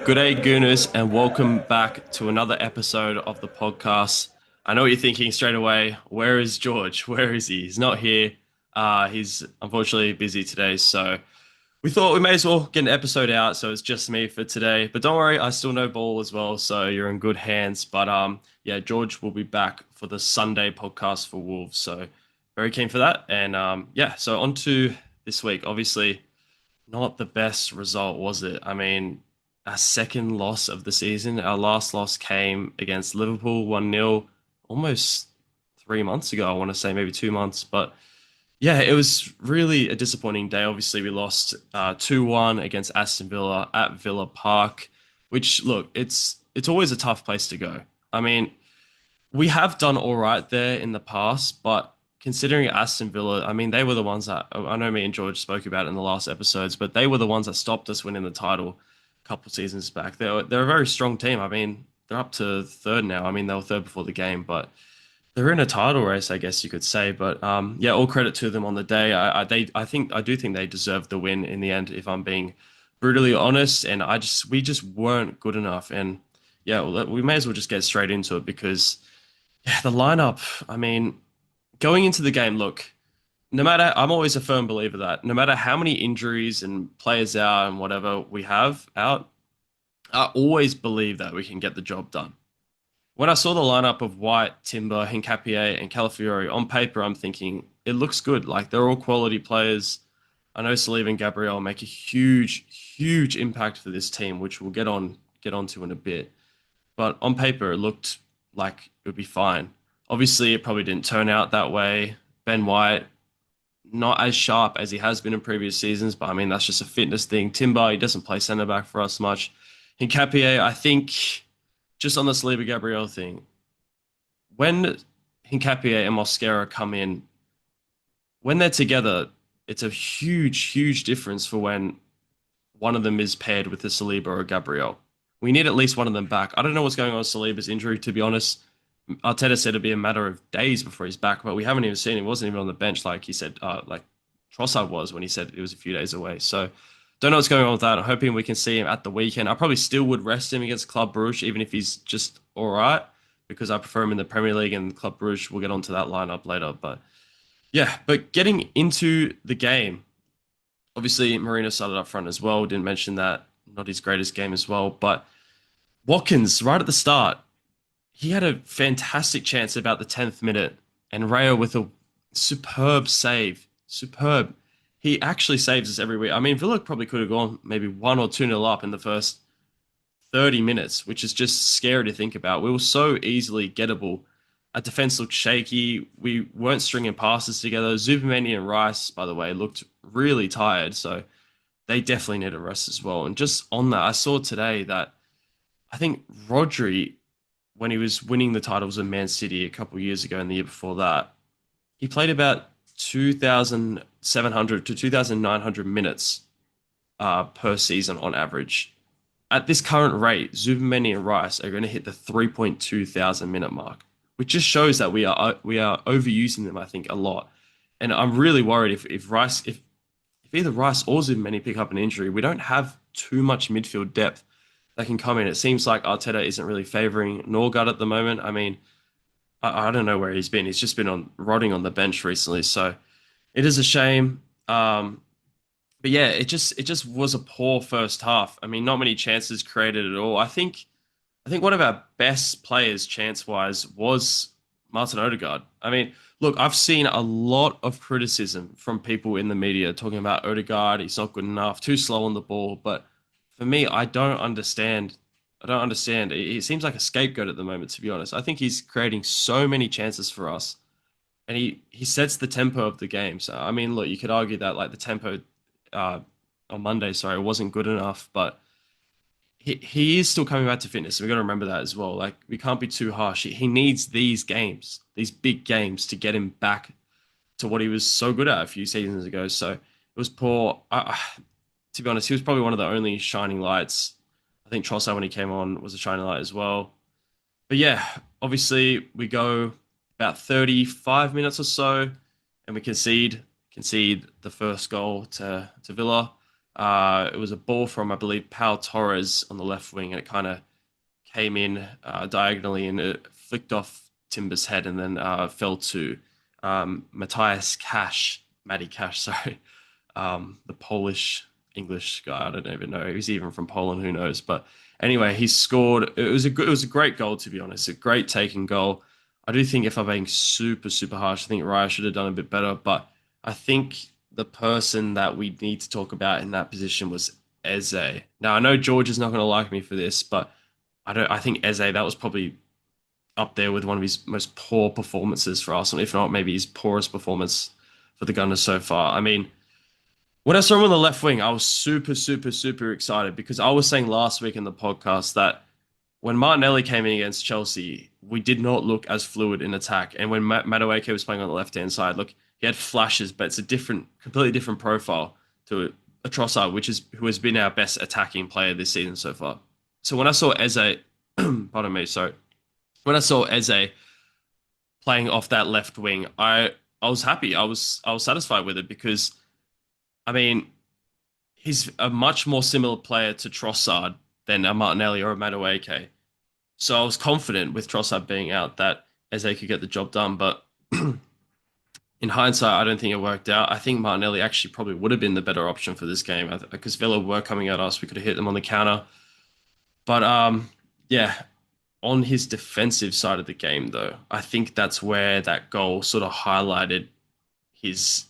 G'day Gooners, and welcome back to another episode of the podcast. I know what you're thinking straight away. Where is George? Where is he? He's not here. He's unfortunately busy today, so we thought we may as well get an episode out. So it's just me for today. But don't worry, I still know ball as well, so you're in good hands. But yeah, George will be back for the Sunday podcast for Wolves. So very keen for that. And yeah, so on to this week. Obviously, not the best result, was it? I mean, our second loss of the season. Our last loss came against Liverpool 1-0 almost 3 months ago. I want to say maybe 2 months. But yeah, it was really a disappointing day. Obviously, we lost 2-1 against Aston Villa at Villa Park, which, look, it's always a tough place to go. I mean, we have done all right there in the past, but considering Aston Villa, I mean, they were the ones that I know me and George spoke about in the last episodes, but they were the ones that stopped us winning the title a couple of seasons back. They're a very strong team. I mean, they're up to third now. I mean, they were third before the game, but they're in a title race, I guess you could say. But yeah, all credit to them on the day. I do think they deserved the win in the end, if I'm being brutally honest. And we just weren't good enough. And yeah, well, we may as well just get straight into it because yeah, the lineup. I mean, going into the game, look, I'm always a firm believer that no matter how many injuries and players out and whatever we have out, I always believe that we can get the job done. When I saw the lineup of White, Timber, Hincapié, and Calafiori on paper, I'm thinking it looks good. Like they're all quality players. I know Saliba and Gabriel make a huge impact for this team, which we'll get onto in a bit. But on paper, it looked like it would be fine. Obviously, it probably didn't turn out that way. Ben White, not as sharp as he has been in previous seasons, but I mean, that's just a fitness thing. Timber, he doesn't play centre back for us much. Hincapié, I think, just on the Saliba Gabriel thing, when Hincapié and Mosquera come in, when they're together, it's a huge difference for when one of them is paired with a Saliba or a Gabriel. We need at least one of them back. I don't know what's going on with Saliba's injury, to be honest. Arteta said it'd be a matter of days before he's back, but we haven't even seen him. He wasn't even on the bench like he said, like Trossard was when he said it was a few days away. So don't know what's going on with that. I'm hoping we can see him at the weekend. I probably still would rest him against Club Brugge, even if he's just all right, because I prefer him in the Premier League and Club Brugge. We'll get onto that lineup later. But yeah, but getting into the game, obviously Marino started up front as well. Didn't mention that. Not his greatest game as well. But Watkins, right at the start, he had a fantastic chance about the 10th minute, and Rayo with a superb save. Superb. He actually saves us every week. I mean, Villa probably could have gone maybe 1 or 2 nil up in the first 30 minutes, which is just scary to think about. We were so easily gettable. Our defense looked shaky. We weren't stringing passes together. Zubimeni and Rice, by the way, looked really tired, so they definitely need a rest as well. And just on that, I saw today that I think Rodri, when he was winning the titles in Man City a couple of years ago and the year before that, he played about 2,700 to 2,900 minutes per season on average. At this current rate, Zubimeni and Rice are going to hit the 3.2 thousand minute mark, which just shows that we are overusing them, I think, a lot. And I'm really worried if either Rice or Zubimeni pick up an injury, we don't have too much midfield depth that can come in. It seems like Arteta isn't really favouring Norgard at the moment. I mean, I don't know where he's been. He's just been rotting on the bench recently, so it is a shame. But yeah, it just was a poor first half. I mean, not many chances created at all. I think one of our best players chance wise was Martin Odegaard. I mean, look, I've seen a lot of criticism from people in the media talking about Odegaard. He's not good enough, too slow on the ball, but for me, I don't understand. I don't understand. He seems like a scapegoat at the moment, to be honest. I think he's creating so many chances for us, and he sets the tempo of the game. So I mean, look, you could argue that like the tempo uh, on Monday, sorry, wasn't good enough, but he is still coming back to fitness. So we got to remember that as well. Like we can't be too harsh. He needs these games, these big games, to get him back to what he was so good at a few seasons ago. So it was poor. To be honest, he was probably one of the only shining lights. I think Trossard, when he came on, was a shining light as well. But yeah, obviously we go about 35 minutes or so, and we concede the first goal to Villa. It was a ball from, I believe, Pau Torres on the left wing, and it kind of came in diagonally and it flicked off Timber's head and then fell to Matthias Cash, Matty Cash, sorry, the Polish English guy. I don't even know. He's even from Poland. Who knows? But anyway, he scored. It was a great goal, to be honest. A great taking goal. I do think if I'm being super harsh, I think Raya should have done a bit better. But I think the person that we need to talk about in that position was Eze. Now I know George is not going to like me for this, but I think Eze, that was probably up there with one of his most poor performances for Arsenal, if not maybe his poorest performance for the Gunners so far. I mean, when I saw him on the left wing, I was super excited because I was saying last week in the podcast that when Martinelli came in against Chelsea, we did not look as fluid in attack. And when Madueke was playing on the left-hand side, look, he had flashes, but it's a completely different profile to a Trossard, who has been our best attacking player this season so far. So when I saw Eze, pardon me, so when I saw Eze playing off that left wing, I was happy. I was satisfied with it because I mean he's a much more similar player to Trossard than a Martinelli or a Madueke. So I was confident with Trossard being out that Eze could get the job done. But in hindsight, I don't think it worked out. I think Martinelli actually probably would have been the better option for this game because Villa were coming at us. We could have hit them on the counter. But yeah, on his defensive side of the game, though, I think that's where that goal sort of highlighted his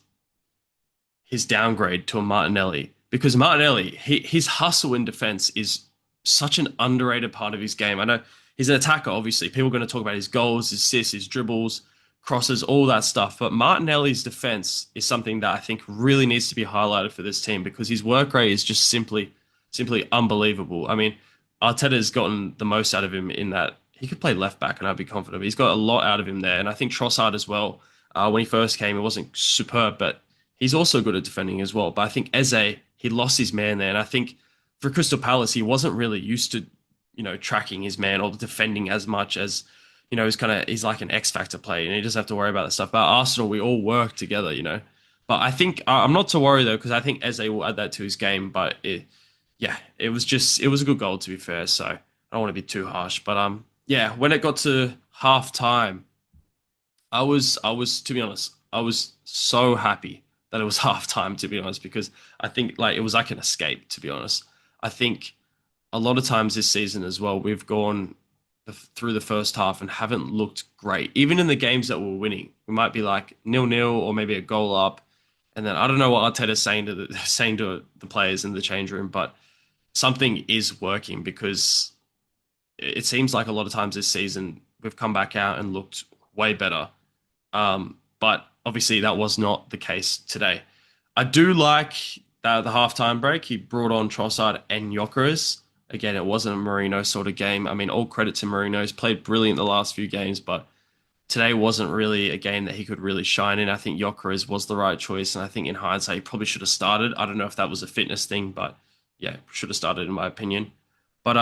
downgrade to a Martinelli. Because Martinelli, his hustle in defense is such an underrated part of his game. I know he's an attacker, obviously. People are going to talk about his goals, his assists, his dribbles, crosses, all that stuff. But Martinelli's defense is something that I think really needs to be highlighted for this team because his work rate is just simply unbelievable. I mean, Arteta's gotten the most out of him in that he could play left back, and I'd be confident. He's got a lot out of him there, and I think Trossard as well. When he first came, it wasn't superb, but he's also good at defending as well. But I think Eze, he lost his man there, and I think for Crystal Palace, he wasn't really used to, tracking his man or defending as much as, he's like an X Factor player, and he doesn't have to worry about that stuff. But Arsenal, we all work together. But I think I'm not to worry though, because I think Eze will add that to his game. But it was a good goal to be fair. So I don't want to be too harsh. But yeah, when it got to half time, I was to be honest, I was so happy that it was half time, to be honest, because I think like it was like an escape, to be honest. I think a lot of times this season as well, we've gone through the first half and haven't looked great. Even in the games that we're winning, we might be like 0-0 or maybe a goal up. And then I don't know what Arteta's saying to the players in the change room, but something is working because it seems like a lot of times this season we've come back out and looked way better. But obviously that was not the case today. I do like that the halftime break. He brought on Trossard and Gyökeres. Again, it wasn't a Marino sort of game. I mean, all credit to Marino. He's played brilliant the last few games, but today wasn't really a game that he could really shine in. I think Gyökeres was the right choice, and I think in hindsight, he probably should have started. I don't know if that was a fitness thing, but yeah, should have started in my opinion. But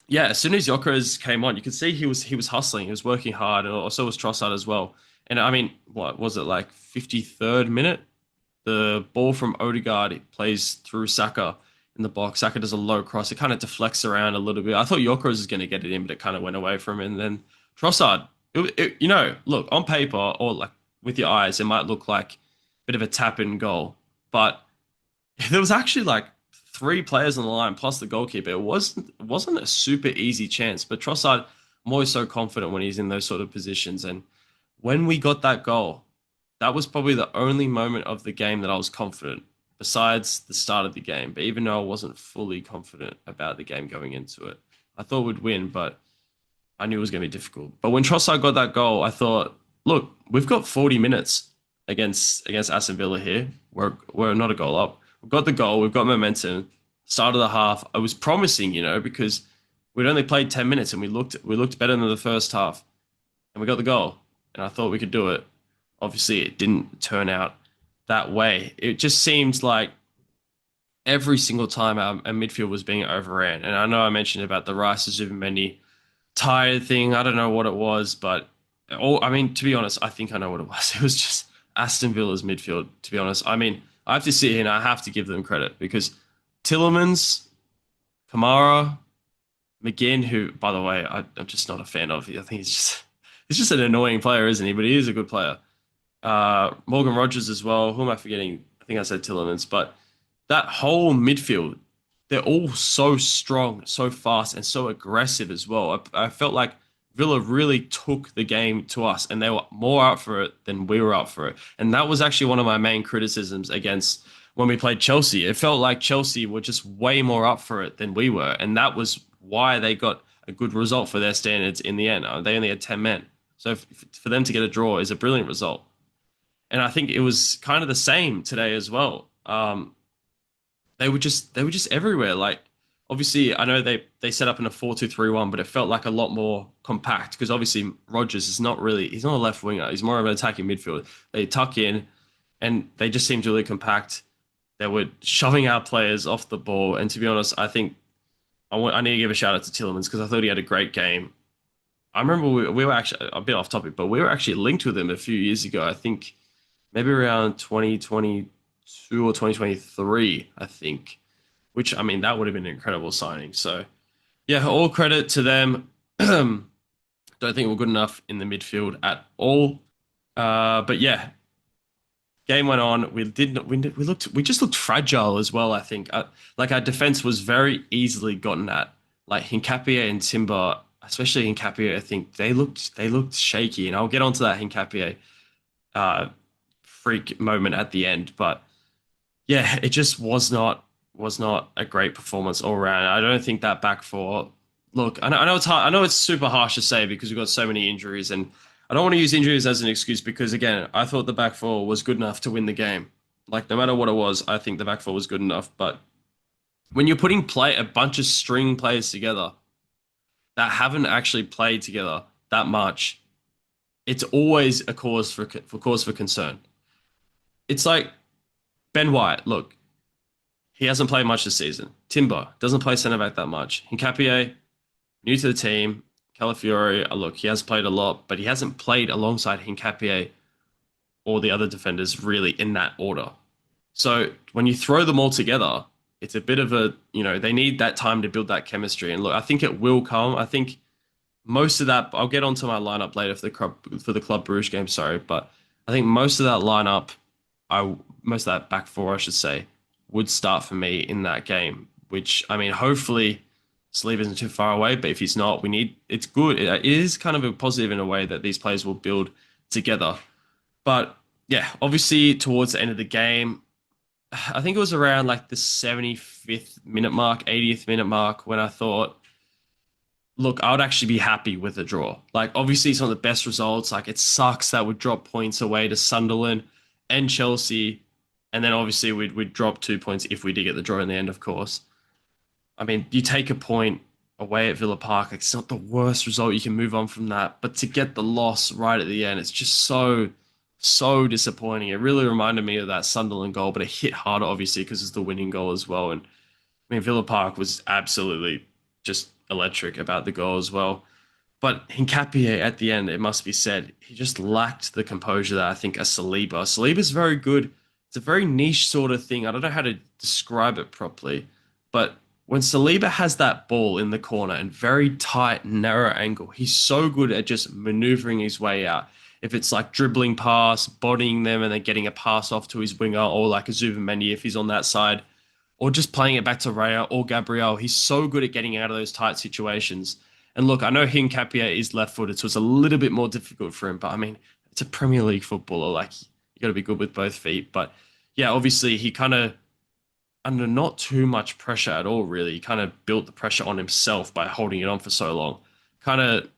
yeah, as soon as Gyökeres came on, you could see he was hustling, he was working hard, and also was Trossard as well. And I mean, what was it like 53rd minute? The ball from Odegaard plays through Saka in the box. Saka does a low cross. It kind of deflects around a little bit. I thought Gyökeres was going to get it in, but it kind of went away from him. And then Trossard, look, on paper or like with your eyes, it might look like a bit of a tap in goal, but there was actually like three players on the line plus the goalkeeper. It wasn't a super easy chance, but Trossard, I'm always so confident when he's in those sort of positions. And when we got that goal, that was probably the only moment of the game that I was confident, besides the start of the game. But even though I wasn't fully confident about the game going into it, I thought we'd win, but I knew it was going to be difficult. But when Trossard got that goal, I thought, look, we've got 40 minutes against Aston Villa here. We're not a goal up. We've got the goal. We've got momentum. Start of the half, I was promising, because we'd only played 10 minutes and we looked better than the first half, and we got the goal, and I thought we could do it. Obviously, it didn't turn out that way. It just seemed like every single time our midfield was being overran. And I know I mentioned about the Rice to Zubimendi tired thing. I don't know what it was, but to be honest, I think I know what it was. It was just Aston Villa's midfield, to be honest. I mean, I have to sit here and I have to give them credit because Tillemans, Kamara, McGinn, who, by the way, I'm just not a fan of. I think he's just an annoying player, isn't he? But he is a good player. Morgan Rogers as well. Who am I forgetting? I think I said Tillemans, but that whole midfield, they're all so strong, so fast, and so aggressive as well. I felt like Villa really took the game to us, and they were more up for it than we were up for it. And that was actually one of my main criticisms against when we played Chelsea. It felt like Chelsea were just way more up for it than we were, and that was why they got a good result for their standards in the end. They only had 10 men. So for them to get a draw is a brilliant result. And I think it was kind of the same today as well. They were just everywhere. Like obviously, I know they set up in a 4-2-3-1, but it felt like a lot more compact because obviously Rogers is not really he's not a left winger. He's more of an attacking midfielder. They tuck in, and they just seemed really compact. They were shoving our players off the ball, and to be honest, I think I need to give a shout out to Tillemans because I thought he had a great game. I remember we were actually a bit off topic, but we were actually linked with him a few years ago. I think maybe around 2022 or 2023, I think, which I mean, that would have been an incredible signing. So, yeah, all credit to them. Don't think we're good enough in the midfield at all. But yeah, game went on. We just looked fragile as well. I think like our defense was very easily gotten at. Like Hincapié and Timber, especially Hincapié, I think they looked shaky, and I'll get onto that Hincapié freak moment at the end. But yeah, it just was not a great performance all around. I don't think that back four. Look, I know it's hard. I know it's super harsh to say because we've got so many injuries, and I don't want to use injuries as an excuse because again, I thought the back four was good enough to win the game. Like no matter what it was, I think the back four was good enough. But when you're putting a bunch of string players together that haven't actually played together that much, it's always a cause for concern. It's like Ben White. Look, he hasn't played much this season. Timber doesn't play centre back that much. Hincapié, new to the team. Calafiori, look, he has played a lot, but he hasn't played alongside Hincapié or the other defenders really in that order. So when you throw them all together, it's a bit of they need that time to build that chemistry. And look, I think it will come. I think most of that, I'll get onto my lineup later for the Club Brugge game, sorry, but I think most of that lineup, most of that back four, I should say, would start for me in that game, which, I mean, hopefully Saliba isn't too far away, but if he's not, it's good. It is kind of a positive in a way that these players will build together. But yeah, obviously towards the end of the game, I think it was around like the 75th minute mark, 80th minute mark when I thought, look, I would actually be happy with a draw. Like obviously it's not the best results. Like it sucks that we'd drop points away to Sunderland and Chelsea. And then obviously we'd drop 2 points if we did get the draw in the end, of course. I mean, you take a point away at Villa Park. It's not the worst result. You can move on from that. But to get the loss right at the end, it's just so disappointing. It really reminded me of that Sunderland goal, but it hit harder, obviously, because it's the winning goal as well. And I mean, Villa Park was absolutely just electric about the goal as well. But Hincapié at the end, it must be said, he just lacked the composure that I think a Saliba. Saliba's very good. It's a very niche sort of thing. I don't know how to describe it properly, but when Saliba has that ball in the corner and very tight, narrow angle, he's so good at just maneuvering his way out. If it's like dribbling pass, bodying them, and then getting a pass off to his winger, or like a Zubimendi if he's on that side, or just playing it back to Raya or Gabriel, he's so good at getting out of those tight situations. And look, I know Hincapié is left-footed, so it's a little bit more difficult for him, but I mean, it's a Premier League footballer. Like, you got to be good with both feet. But yeah, obviously he kind of, under not too much pressure at all, really, he kind of built the pressure on himself by holding it on for so long. Kind of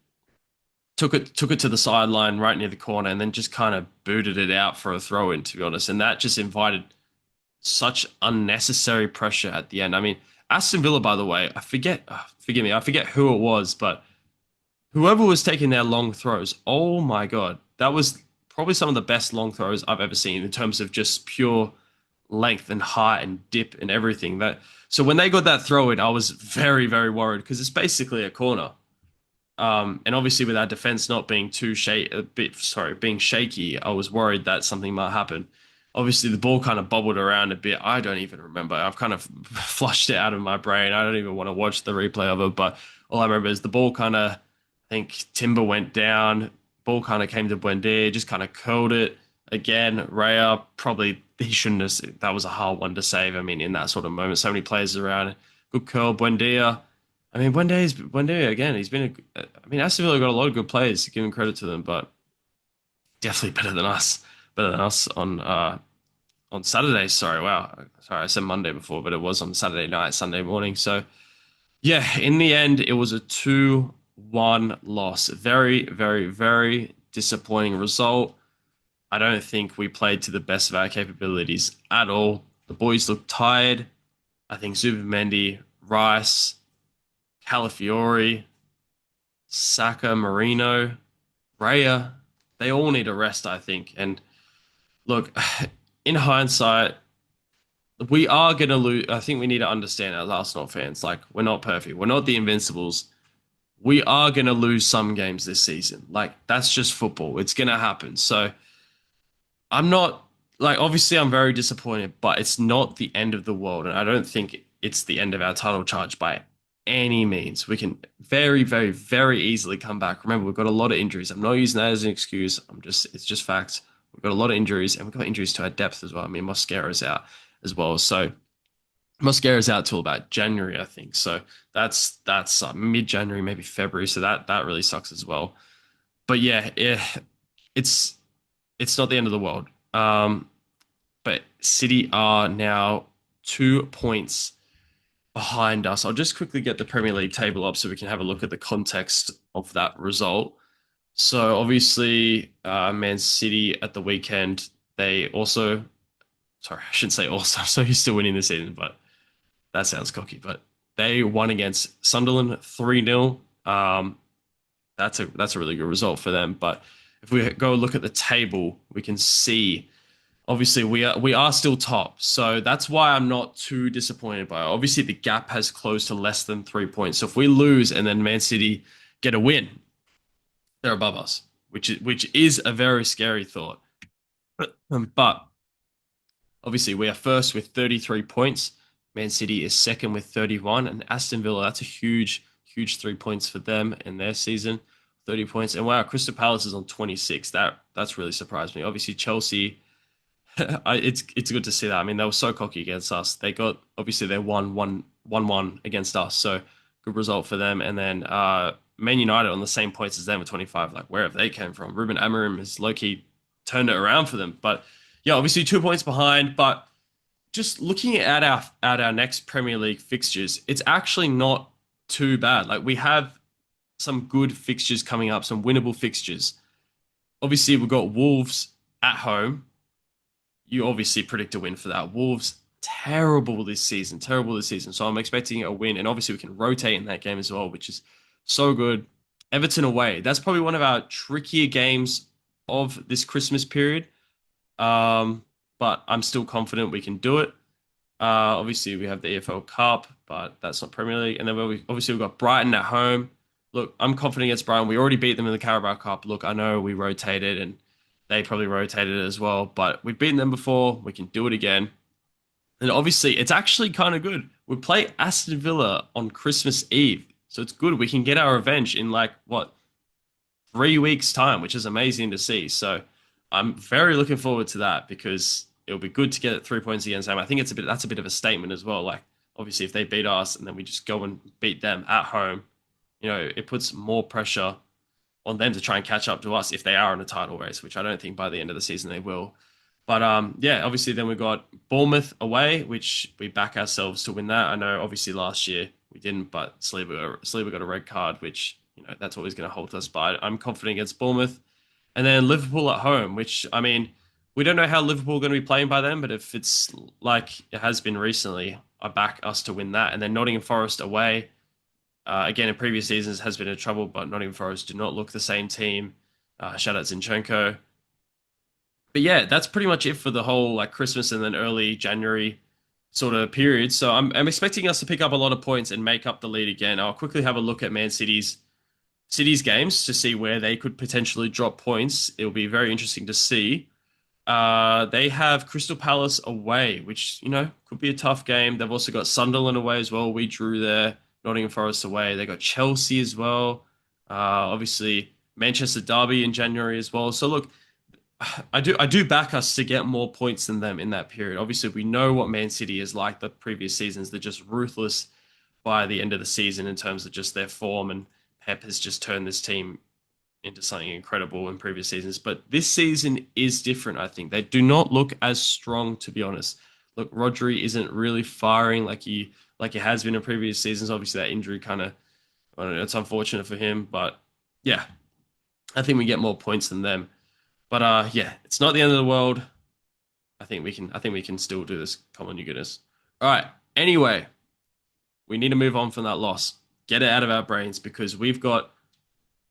took it to the sideline right near the corner and then just kind of booted it out for a throw in, to be honest. And that just invited such unnecessary pressure at the end. I mean, Aston Villa, by the way, forgive me, I forget who it was, but whoever was taking their long throws, oh my God, that was probably some of the best long throws I've ever seen in terms of just pure length and height and dip and everything. So when they got that throw in, I was very, very worried because it's basically a corner. And obviously with our defense not being being shaky, I was worried that something might happen. Obviously, the ball kind of bobbled around a bit. I don't even remember. I've kind of flushed it out of my brain. I don't even want to watch the replay of it. But all I remember is the ball kind of, I think Timber went down. Ball kind of came to Buendia, just kind of curled it again. Raya probably he shouldn't have. That was a hard one to save. I mean, in that sort of moment, so many players around. Good curl, Buendia. I mean, Buendia again. He's been. I mean, Aston Villa got a lot of good players. Giving credit to them, but definitely better than us. Better than us on Saturday. Sorry, wow. Sorry, I said Monday before, but it was on Saturday night, Sunday morning. So yeah, in the end, it was a 2-1 loss. Very, very, very disappointing result. I don't think we played to the best of our capabilities at all. The boys looked tired. I think Zubimendi, Rice, Calafiori, Saka, Marino, Raya, they all need a rest, I think. And look, in hindsight, we are going to lose. I think we need to understand as Arsenal fans, like, we're not perfect. We're not the Invincibles. We are going to lose some games this season. Like, that's just football. It's going to happen. So I'm not, like, obviously, I'm very disappointed, but it's not the end of the world. And I don't think it's the end of our title charge by any means. We can very, very, very easily come back. Remember, we've got a lot of injuries. I'm not using that as an excuse. It's just facts. We've got a lot of injuries, and we've got injuries to our depth as well. I mean, Mosquera's out as well. So Mosquera's out till about January, I think. So that's mid-January, maybe February. So that really sucks as well. But yeah, it's it's not the end of the world. But City are now 2 points behind us. I'll just quickly get the Premier League table up so we can have a look at the context of that result. So obviously, Man City at the weekend, they also, sorry, I shouldn't say also, so he's still winning the season, but that sounds cocky. But they won against Sunderland 3-0. That's a really good result for them. But if we go look at the table, we can see obviously we are still top. So that's why I'm not too disappointed by it. Obviously the gap has closed to less than 3 points. So if we lose and then Man City get a win, they're above us, which is a very scary thought. But obviously we are first with 33 points. Man City is second with 31, and Aston Villa, that's a huge, huge 3 points for them in their season, 30 points. And wow, Crystal Palace is on 26. That's really surprised me. Obviously Chelsea, it's good to see that. I mean, they were so cocky against us. They got obviously they won 1-1 against us, so good result for them. And then Man United on the same points as them with 25. Like, where have they came from? Ruben Amorim has low key turned it around for them. But yeah, obviously 2 points behind. But just looking at our next Premier League fixtures, it's actually not too bad. Like, we have some good fixtures coming up, some winnable fixtures. Obviously, we've got Wolves at home. You obviously predict a win for that. Wolves, terrible this season, terrible this season. So I'm expecting a win. And obviously, we can rotate in that game as well, which is so good. Everton away. That's probably one of our trickier games of this Christmas period. But I'm still confident we can do it. Obviously, we have the EFL Cup, but that's not Premier League. And then obviously we've got Brighton at home. Look, I'm confident against Brighton. We already beat them in the Carabao Cup. Look, I know we rotated and they probably rotated as well, but we've beaten them before. We can do it again. And obviously, it's actually kind of good. We play Aston Villa on Christmas Eve. So it's good. We can get our revenge in like, what, 3 weeks' time, which is amazing to see. So I'm very looking forward to that because it'll be good to get 3 points against them. I think that's a bit of a statement as well. Like, obviously, if they beat us and then we just go and beat them at home, it puts more pressure on them to try and catch up to us if they are in a title race, which I don't think by the end of the season they will. But yeah, obviously then we got Bournemouth away, which we back ourselves to win that. I know obviously last year we didn't, but Sleeper got a red card, which that's always going to hold us. But I'm confident against Bournemouth, and then Liverpool at home, which I mean we don't know how Liverpool are going to be playing by then, but if it's like it has been recently, I back us to win that. And then Nottingham Forest away. Again, in previous seasons has been in trouble, but Nottingham Forest do not look the same team. Shout out Zinchenko. But yeah, that's pretty much it for the whole like Christmas and then early January sort of period. So I'm expecting us to pick up a lot of points and make up the lead again. I'll quickly have a look at Man City's games to see where they could potentially drop points. It'll be very interesting to see. They have Crystal Palace away, which, could be a tough game. They've also got Sunderland away as well. We drew there. Nottingham Forest away. They got Chelsea as well. Obviously, Manchester Derby in January as well. So look, I do back us to get more points than them in that period. Obviously, we know what Man City is like the previous seasons. They're just ruthless by the end of the season in terms of just their form, and Pep has just turned this team into something incredible in previous seasons. But this season is different, I think. They do not look as strong, to be honest. Look, Rodri isn't really firing like he has been in previous seasons. Obviously, that injury kind of, I don't know, it's unfortunate for him. But yeah, I think we get more points than them. But yeah, it's not the end of the world. I think we can still do this. Come on, you goodness. All right. Anyway, we need to move on from that loss. Get it out of our brains because we've got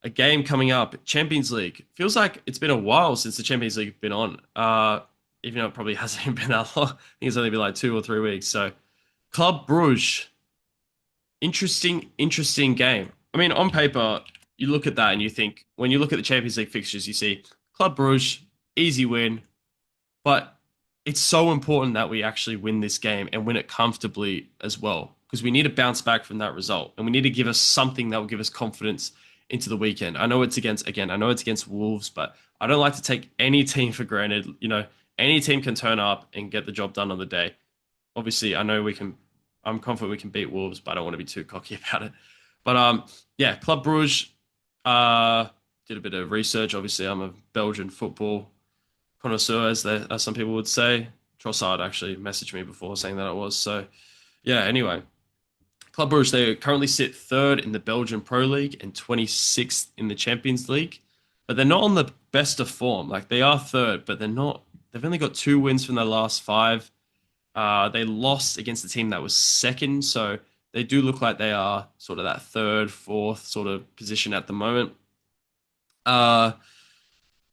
a game coming up. Champions League. Feels like it's been a while since the Champions League have been on. Even though it probably hasn't even been that long. I think it's only been like 2 or 3 weeks. So, Club Brugge. Interesting game. I mean, on paper, you look at that and you think, when you look at the Champions League fixtures, you see Club Brugge, easy win. But it's so important that we actually win this game and win it comfortably as well, because we need to bounce back from that result and we need to give us something that will give us confidence into the weekend. I know it's against Wolves, but I don't like to take any team for granted. Any team can turn up and get the job done on the day. Obviously, I know we can. I'm confident we can beat Wolves, but I don't want to be too cocky about it. But yeah, Club Brugge. Did a bit of research. Obviously, I'm a Belgian football connoisseur, as some people would say. Trossard actually messaged me before saying that it was. So, yeah, anyway. Club Brugge, they currently sit third in the Belgian Pro League and 26th in the Champions League. But they're not on the best of form. Like, they are third, but they're not. They've only got 2 wins from their last 5. They lost against the team that was second. So they do look like they are sort of that third, fourth sort of position at the moment. Uh,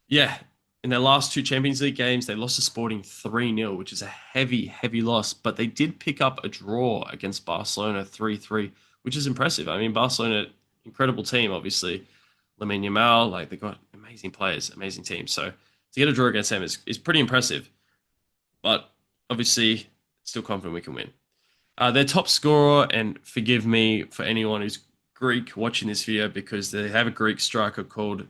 yeah, in their last 2 Champions League games, they lost to Sporting 3-0, which is a heavy, heavy loss. But they did pick up a draw against Barcelona 3-3, which is impressive. I mean, Barcelona, incredible team, obviously. Lamine Yamal, like they've got amazing players, amazing team. So to get a draw against them is pretty impressive. But obviously, still confident we can win. Their top scorer, and forgive me for anyone who's Greek watching this video, because they have a Greek striker called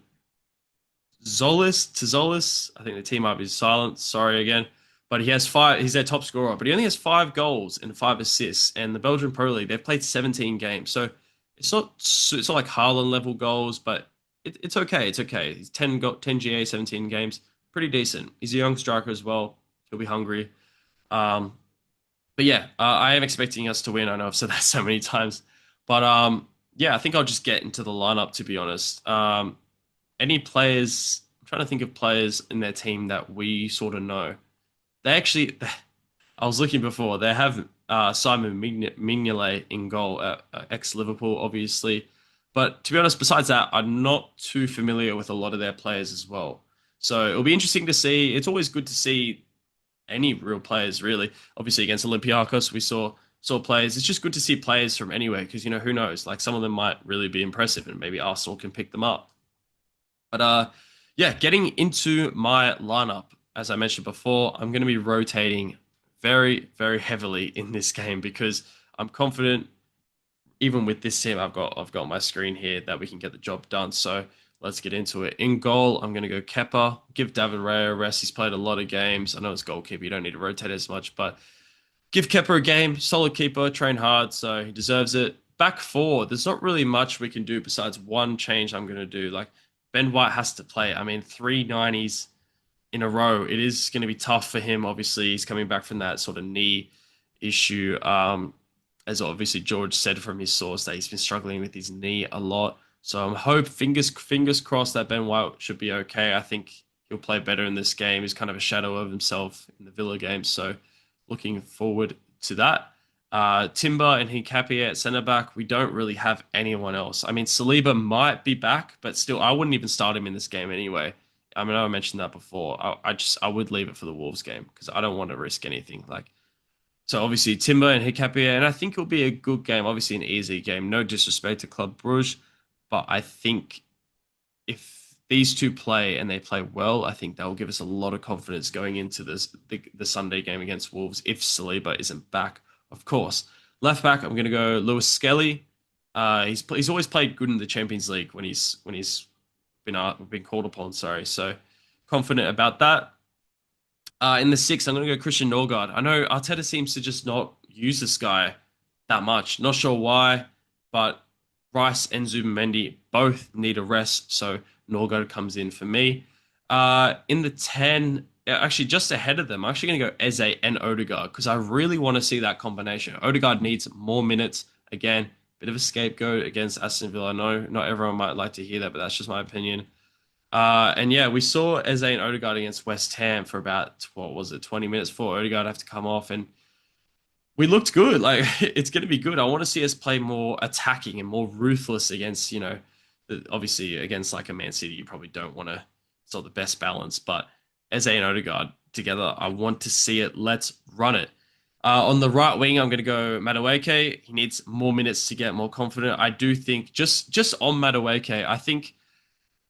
Zolis. I think the team might be silent. Sorry again. But he has 5. He's their top scorer, but he only has 5 goals and 5 assists. And the Belgian Pro League, they've played 17 games, so it's not like Haaland level goals, but it's okay. It's okay. He's 10 GA, 17 games, pretty decent. He's a young striker as well. He'll be hungry. Um, but yeah, I am expecting us to win. I know I've said that so many times, but yeah, I think I'll just get into the lineup, to be honest. Any players? I'm trying to think of players in their team that we sort of know. They actually, I was looking before. They have Simon Mignolet in goal, ex-Liverpool, obviously. But to be honest, besides that, I'm not too familiar with a lot of their players as well. So it'll be interesting to see. It's always good to see any real players, really. Obviously, against Olympiacos, we saw players. It's just good to see players from anywhere, because who knows? Like, some of them might really be impressive, and maybe Arsenal can pick them up. But yeah, getting into my lineup, as I mentioned before, I'm going to be rotating very, very heavily in this game, because I'm confident, even with this team I've got my screen here, that we can get the job done. So let's get into it. In goal, I'm going to go Kepa. Give David Raya a rest. He's played a lot of games. I know it's goalkeeper. You don't need to rotate as much, but give Kepa a game. Solid keeper. Train hard, so he deserves it. Back 4, there's not really much we can do besides one change I'm going to do. Like, Ben White has to play. I mean, 3 90s in a row. It is going to be tough for him. Obviously, he's coming back from that sort of knee issue. As obviously George said from his source, that he's been struggling with his knee a lot. So I'm fingers crossed that Ben White should be okay. I think he'll play better in this game. He's kind of a shadow of himself in the Villa game. So looking forward to that. Timber and Hincapié at centre back. We don't really have anyone else. I mean, Saliba might be back, but still, I wouldn't even start him in this game anyway. I mean, I mentioned that before. I would leave it for the Wolves game, because I don't want to risk anything. So obviously Timber and Hincapié, and I think it'll be a good game. Obviously an easy game. No disrespect to Club Brugge, but I think if these two play and they play well, I think that will give us a lot of confidence going into the Sunday game against Wolves if Saliba isn't back, of course. Left back, I'm going to go Lewis Skelly. He's always played good in the Champions League when he's been called upon. Sorry, so confident about that. In the six, I'm going to go Christian Norgard. I know Arteta seems to just not use this guy that much. Not sure why, but Rice and Zubimendi both need a rest, so Norgard comes in for me. In the 10, actually just ahead of them, I'm actually going to go Eze and Odegaard because I really want to see that combination. Odegaard needs more minutes. Again, bit of a scapegoat against Aston Villa. I know not everyone might like to hear that, but that's just my opinion. And yeah, we saw Eze and Odegaard against West Ham for about, what was it, 20 minutes before Odegaard have to come off. And we looked good. Like, it's going to be good. I want to see us play more attacking and more ruthless against, obviously against like a Man City, you probably don't want to, it's not the best balance. But Eze and Odegaard together, I want to see it. Let's run it. On the right wing, I'm going to go Madueke. He needs more minutes to get more confident. I do think, just on Madueke, I think,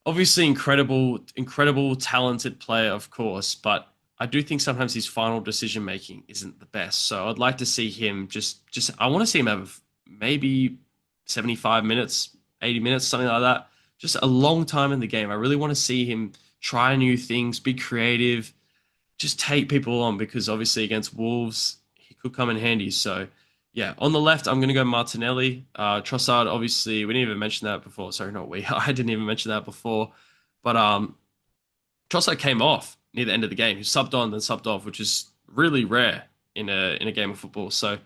obviously, incredible, talented player, of course, but I do think sometimes his final decision making isn't the best. So I'd like to see him I want to see him have maybe 75 minutes, 80 minutes, something like that. Just a long time in the game. I really want to see him try new things, be creative, just take people on because obviously against Wolves, he could come in handy. So yeah, on the left, I'm going to go Martinelli. Trossard, obviously, we didn't even mention that before. Sorry, not we. I didn't even mention that before. But Trossard came off near the end of the game. He subbed on, then subbed off, which is really rare in a game of football. So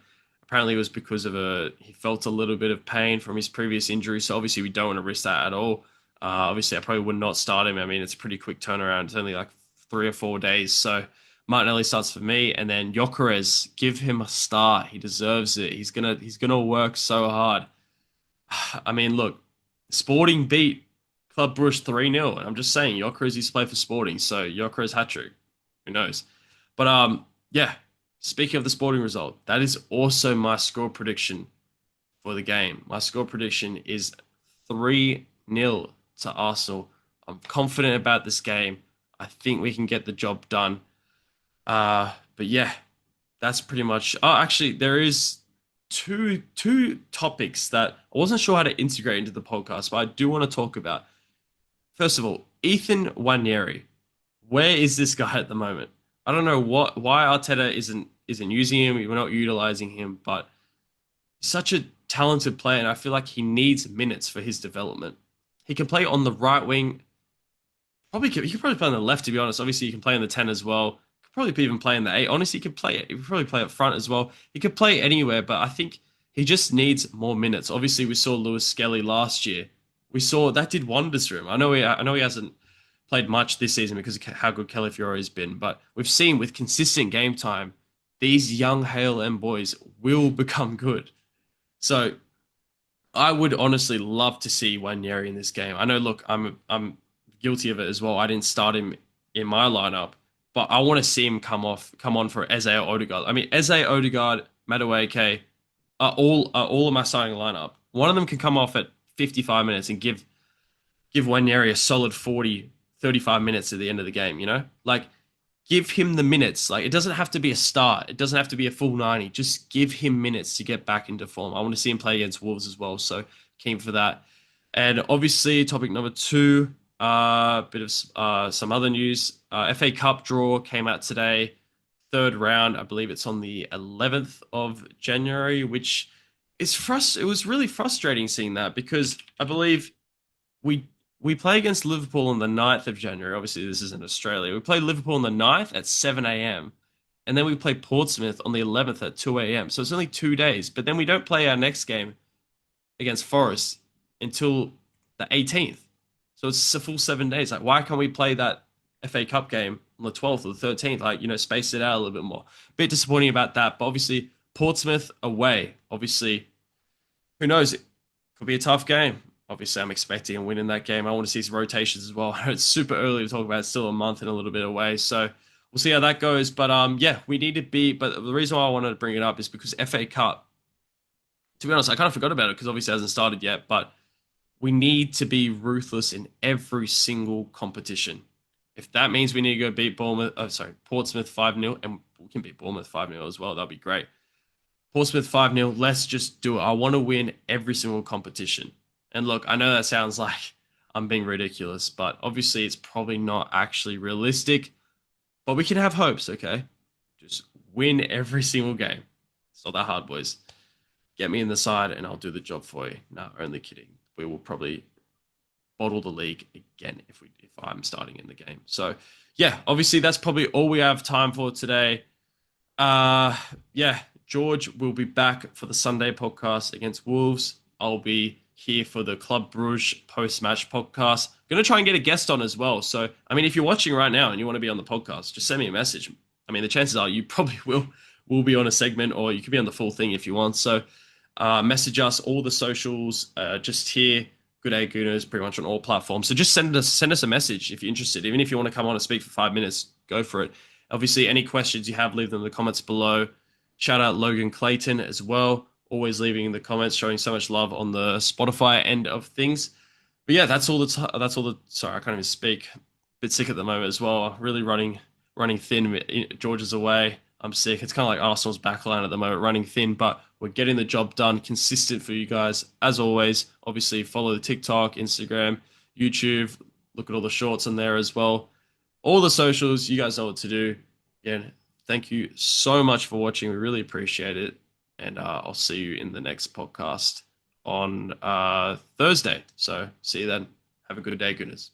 apparently it was because he felt a little bit of pain from his previous injury. So obviously we don't want to risk that at all. Obviously, I probably would not start him. I mean, it's a pretty quick turnaround. It's only like 3 or 4 days. So Martinelli starts for me, and then Gyökeres, give him a start. He deserves it. He's gonna work so hard. I mean, look, Sporting beat Club Brugge 3-0, and I'm just saying Gyökeres used to play for Sporting, so Gyökeres hat trick. Who knows? But yeah. Speaking of the Sporting result, that is also my score prediction for the game. My score prediction is 3-0 to Arsenal. I'm confident about this game. I think we can get the job done. But yeah, that's pretty much. Oh, actually, there is two topics that I wasn't sure how to integrate into the podcast, but I do want to talk about. First of all, Ethan Nwaneri. Where is this guy at the moment? I don't know why Arteta isn't using him. We're not utilizing him, but he's such a talented player, and I feel like he needs minutes for his development. He can play on the right wing. He could probably play on the left, to be honest. Obviously, you can play on the 10 as well. Probably even play in the 8. Honestly, he could play it. He could probably play up front as well. He could play anywhere, but I think he just needs more minutes. Obviously, we saw Lewis Skelly last year. We saw that did wonders for him. I know he hasn't played much this season because of how good Kelly Fiore has been, but we've seen with consistent game time, these young Hale M boys will become good. So I would honestly love to see Nwaneri in this game. I know, look, I'm guilty of it as well. I didn't start him in my lineup, but I want to see him come on for Eze or Odegaard. I mean, Eze, Odegaard, Madueke are all of my starting lineup. One of them can come off at 55 minutes and give Nwaneri a solid 40, 35 minutes at the end of the game, Like, give him the minutes. Like, it doesn't have to be a start. It doesn't have to be a full 90. Just give him minutes to get back into form. I want to see him play against Wolves as well, so keen for that. And obviously, topic number 2, bit of some other news. FA Cup draw came out today. 3rd round, I believe it's on the 11th of January, which is it was really frustrating seeing that because I believe we play against Liverpool on the 9th of January. Obviously, this isn't Australia. We play Liverpool on the 9th at 7 a.m. And then we play Portsmouth on the 11th at 2 a.m. So it's only 2 days. But then we don't play our next game against Forest until the 18th. So it's a full 7 days. Like, why can't we play that FA Cup game on the 12th or the 13th? Like, space it out a little bit more. Bit disappointing about that. But obviously, Portsmouth away. Obviously, who knows? It could be a tough game. Obviously, I'm expecting a win in that game. I want to see some rotations as well. It's super early to talk about. It's still a month and a little bit away. So we'll see how that goes. But yeah, we need to be. But the reason why I wanted to bring it up is because FA Cup, to be honest, I kind of forgot about it because obviously it hasn't started yet. But we need to be ruthless in every single competition. If that means we need to go beat Portsmouth 5-0, and we can beat Bournemouth 5-0 as well, that'd be great. Portsmouth 5-0, let's just do it. I want to win every single competition. And look, I know that sounds like I'm being ridiculous, but obviously it's probably not actually realistic. But we can have hopes, okay? Just win every single game. It's not that hard, boys. Get me in the side and I'll do the job for you. No, only kidding. We will probably bottle the league again if I'm starting in the game. So yeah, obviously that's probably all we have time for today. Yeah, George will be back for the Sunday podcast against Wolves. I'll be here for the Club Brugge post-match podcast. I'm going to try and get a guest on as well. So, I mean, if you're watching right now and you want to be on the podcast, just send me a message. I mean, the chances are you probably will be on a segment, or you could be on the full thing if you want. So, message us, all the socials, just here, G'Day Gooners, pretty much on all platforms. So just send us a message if you're interested. Even if you want to come on and speak for 5 minutes, go for it. Obviously, any questions you have, leave them in the comments below. Shout out Logan Clayton as well. Always leaving in the comments, showing so much love on the Spotify end of things. But yeah, that's all the. Sorry, I can't even speak. Bit sick at the moment as well. Really running thin. George is away. I'm sick. It's kind of like Arsenal's backline at the moment, running thin, but we're getting the job done, consistent for you guys. As always, obviously follow the TikTok, Instagram, YouTube. Look at all the shorts on there as well. All the socials, you guys know what to do. Again, thank you so much for watching. We really appreciate it. And I'll see you in the next podcast on Thursday. So see you then. Have a good day, Gooners.